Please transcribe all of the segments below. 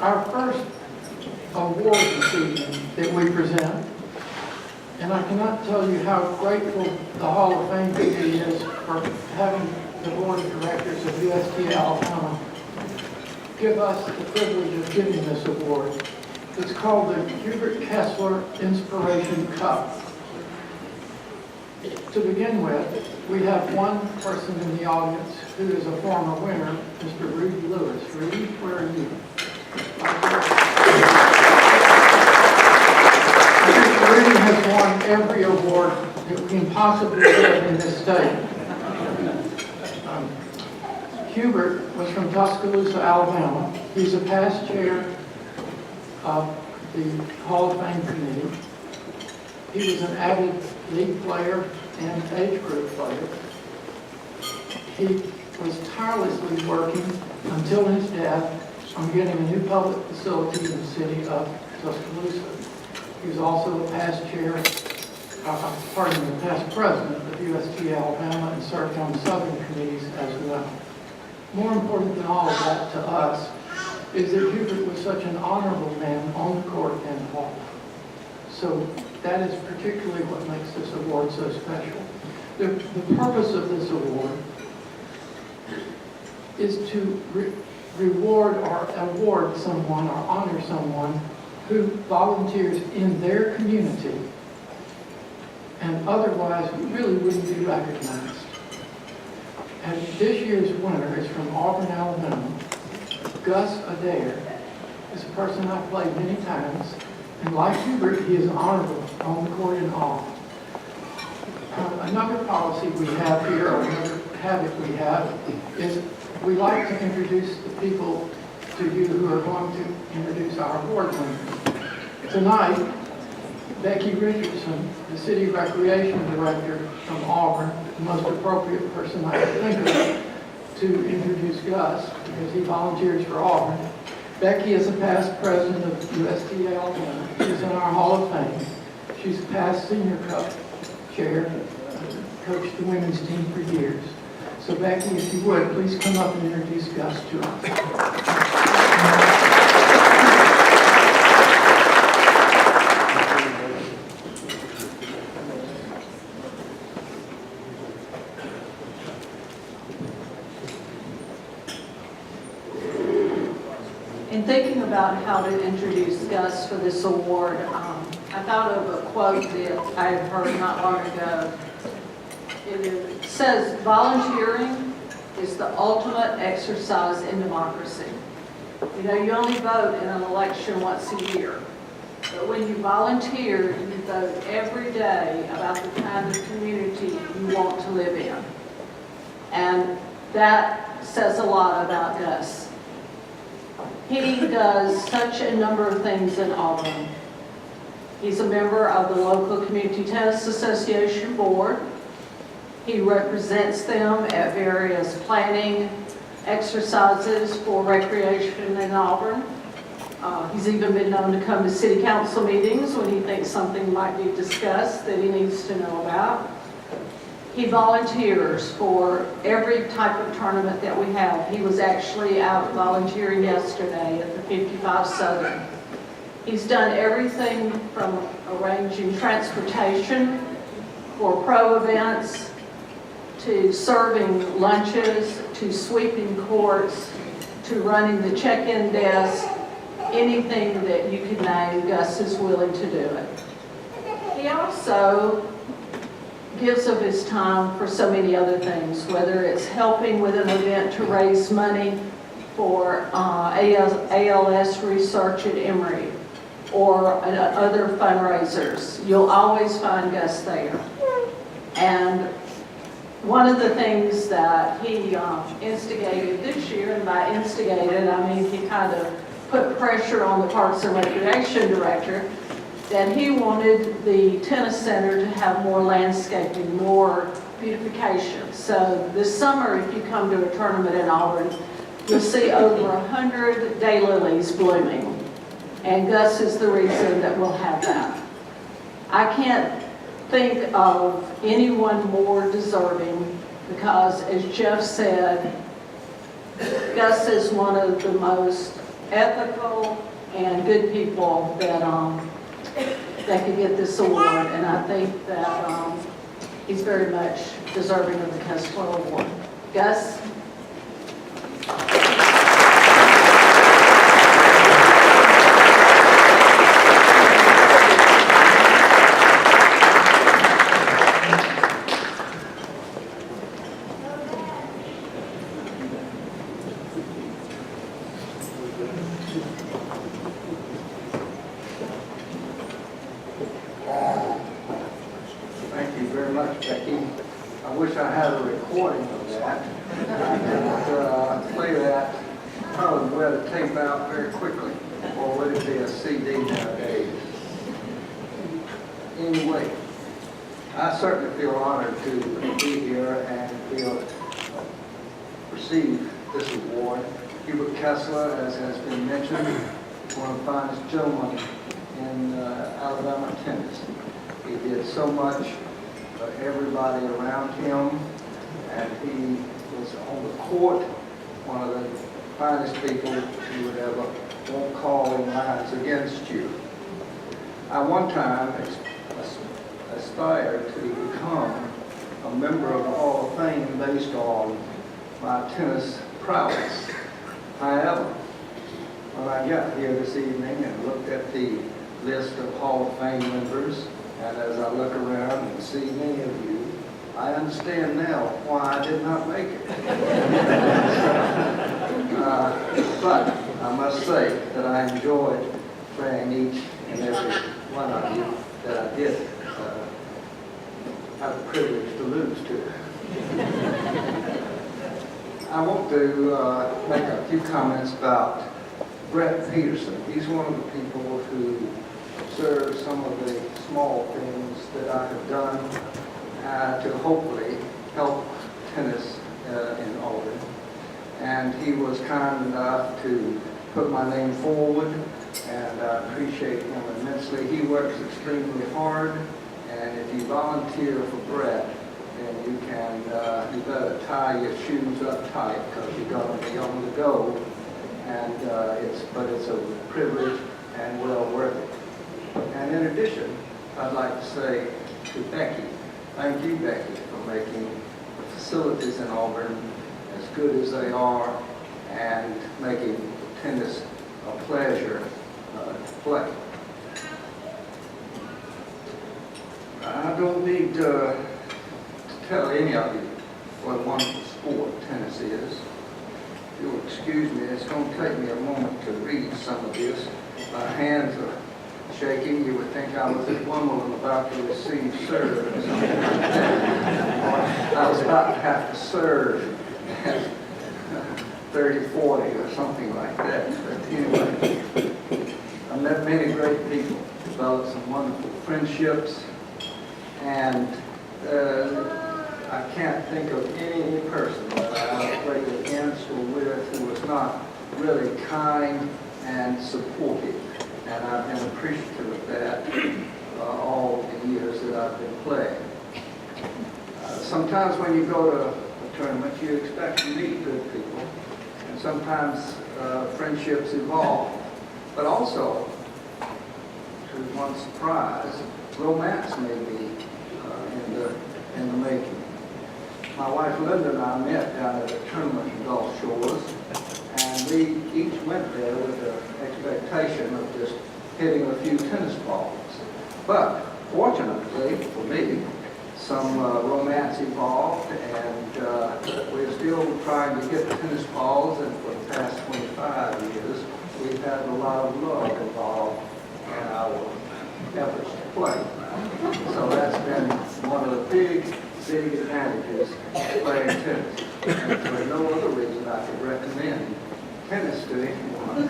our first award this evening that we present, and I cannot tell you how grateful the Hall of Fame committee is for having the board of directors of UST Alabama give us the privilege of giving this award. It's called the Hubert Kessler Inspiration Cup. To begin with, we have one person in the audience who is a former winner, Mr. Rudy Lewis. Rudy, where are you? Rudy has won every award that we can possibly get in this state. Hubert was from Tuscaloosa, Alabama. He's a past chair of the Hall of Fame committee. He was an avid league player and age group player. He was tirelessly working until his death on getting a new public facility in the city of Tuscaloosa. He was also a past chair, past president of UST Alabama and served on southern committees as well. More important than all of that to us is that Hubert was such an honorable man on the court and off. So that is particularly what makes this award so special. The purpose of this award is to reward or award someone or honor someone who volunteers in their community and otherwise really wouldn't be recognized. And this year's winner is from Auburn, Alabama. Gus Adair is a person I've played many times, and like Hubert, he is honorable on the court and off. Another policy we have here, or another habit we have, is we like to introduce the people to you who are going to introduce our award winners. Tonight, Becky Richardson, the City Recreation Director from Auburn, the most appropriate person I could think of to introduce Gus, because he volunteers for Auburn. Becky is a past president of UST Alabama. She's in our Hall of Fame. She's a past senior cup chair, coached the women's team for years. So Becky, if you would, please come up and introduce Gus to us. In thinking about how to introduce Gus for this award, I thought of a quote that I had heard not long ago. It says, volunteering is the ultimate exercise in democracy. You know, you only vote in an election once a year. But when you volunteer, you vote every day about the kind of community you want to live in. And that says a lot about Gus. He does such a number of things in Auburn. He's a member of the local Community Tennis Association board. He represents them at various planning exercises for recreation in Auburn. He's even been known to come to city council meetings when he thinks something might be discussed that he needs to know about. He volunteers for every type of tournament that we have. He was actually out volunteering yesterday at the 55 Southern. He's done everything from arranging transportation for pro events, to serving lunches, to sweeping courts, to running the check-in desk. Anything that you can name, Gus is willing to do it. He also gives of his time for so many other things, whether it's helping with an event to raise money for ALS research at Emory or other fundraisers. You'll always find Gus there. And one of the things that he instigated this year, and by instigated I mean he kind of put pressure on the Parks and Recreation Director, that he wanted the tennis center to have more landscaping, more beautification. So this summer, if you come to a tournament in Auburn, you'll see over 100 daylilies blooming. And Gus is the reason that we'll have that. I can't think of anyone more deserving because, as Jeff said, Gus is one of the most ethical and good people that could get this award, and I think that he's very much deserving of the Kessler Award. Gus? Thank you very much, Becky. I wish I had a recording of that. I could play that, probably wear the tape out very quickly, or would it be a CD nowadays? Anyway, I certainly feel honored to be here and receive this award. Hubert Kessler, as has been mentioned, is one of the finest gentlemen in Alabama tennis. He did so much for everybody around him, and he was on the court one of the finest people you would ever won't call in lines against you. I one time aspired to become a member of the Hall of Fame based on my tennis prowess. However, when I got here this evening and looked at the list of Hall of Fame members, and as I look around and see many of you, I understand now why I did not make it. But I must say that I enjoyed playing each and every one of you that I did have the privilege to lose to. I want to make a few comments about Brett Peterson. He's one of the people who observed some of the small things that I have done to hopefully help tennis in Auburn. And he was kind enough to put my name forward, and I appreciate him immensely. He works extremely hard, and if you volunteer for Brett, then you can, you better tie your shoes up tight because you're going to be on the go. And but it's a privilege and well worth it. And in addition, I'd like to say to Becky, thank you, Becky, for making the facilities in Auburn as good as they are and making tennis a pleasure to play. I don't need to tell any of you what a wonderful sport tennis is. If you'll excuse me, it's going to take me a moment to read some of this. My hands are shaking. You would think I was at Wimbledon about to receive serve or something like that. I was about to have to serve at 30-40 or something like that. But anyway, I met many great people, developed some wonderful friendships, and I can't think of any person that I played against or with who was not really kind and supportive. And I've been appreciative of that all the years that I've been playing. Sometimes when you go to a tournament, you expect to meet good people, and sometimes friendships evolve. But also, to one's surprise, romance may be in the making. My wife Linda and I met down at a tournament in Gulf Shores, and we each went there with the expectation of just hitting a few tennis balls. But fortunately for me, some romance evolved, and we're still trying to hit tennis balls, and for the past 25 years, we've had a lot of love involved in our efforts to play. So that's been one of the big advantages of playing tennis. And for no other reason I could recommend tennis to anyone.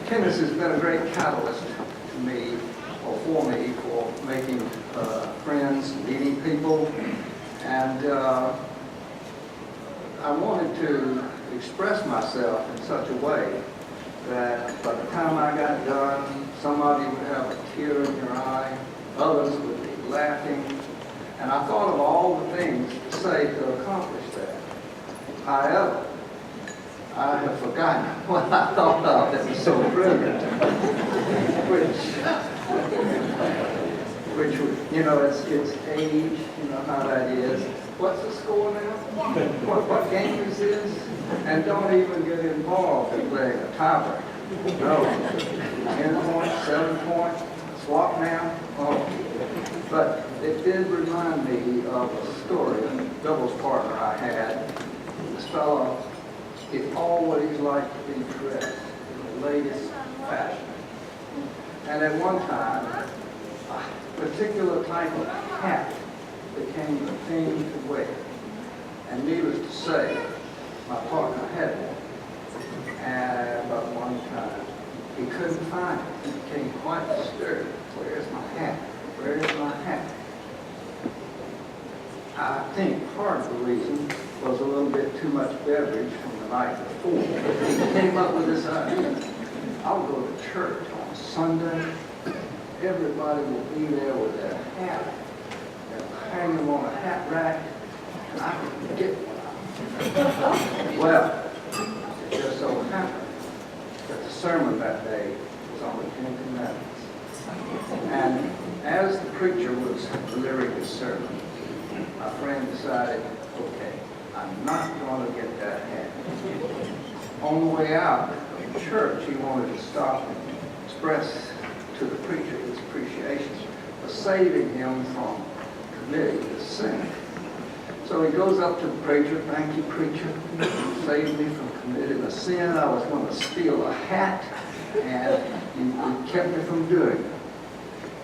Tennis has been a great catalyst to me, or for me, for making friends, meeting people, and I wanted to express myself in such a way that by the time I got done, somebody would have a tear in your eye, others would be laughing, and I thought of all the things to say to accomplish that. However, I have forgotten what I thought of that was so brilliant, which you know, it's age, you know how that is. What's the score now? What game is this? And don't even get involved in playing a tiebreaker. No. 10 points, 7 points, swap now. Oh. But it did remind me of a story, a doubles partner I had. This fellow, he always liked to be dressed in the latest fashion. And at one time, a particular type of hat became the thing to wear. And needless to say, my partner had one. And but one time, he couldn't find it. He became quite disturbed. Where's my hat? Where's my hat? I think part of the reason was a little bit too much beverage from the night before. He came up with this idea. I'll go to church on Sunday. Everybody will be there with their hat. They'll hang them on a hat rack, and I can get one. Well, it just so happened that the sermon that day was on the Ten Commandments. And as the preacher was delivering his sermon, my friend decided, okay, I'm not going to get that hat. On the way out of church, he wanted to stop and express to the preacher his appreciation for saving him from committing this sin. So he goes up to the preacher, thank you, preacher, you saved me from committing a sin. I was going to steal a hat, and you kept me from doing it.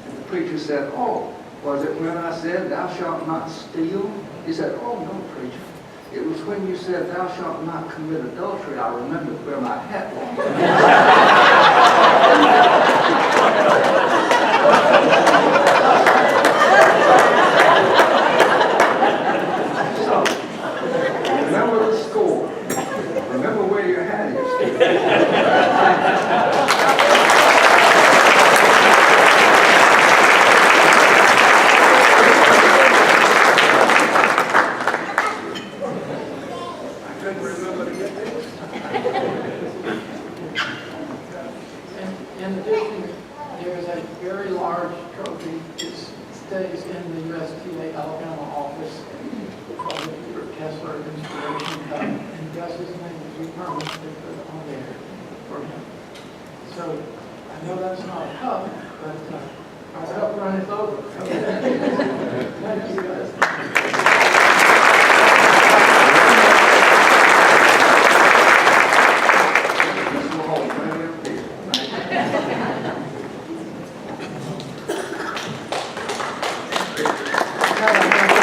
And the preacher said, oh, was it when I said, thou shalt not steal? He said, oh, no, preacher. It was when you said, thou shalt not commit adultery, I remembered where my hat was. So, remember the score. Remember where your hat is. In addition, there is a very large trophy that stays in the USTA Alabama office called the Hubert Kessler Inspiration Cup. And Gus's name is permanently put on there for him. So I know that's not a cup, but I'll help run it over. Thank you, guys. Thank you.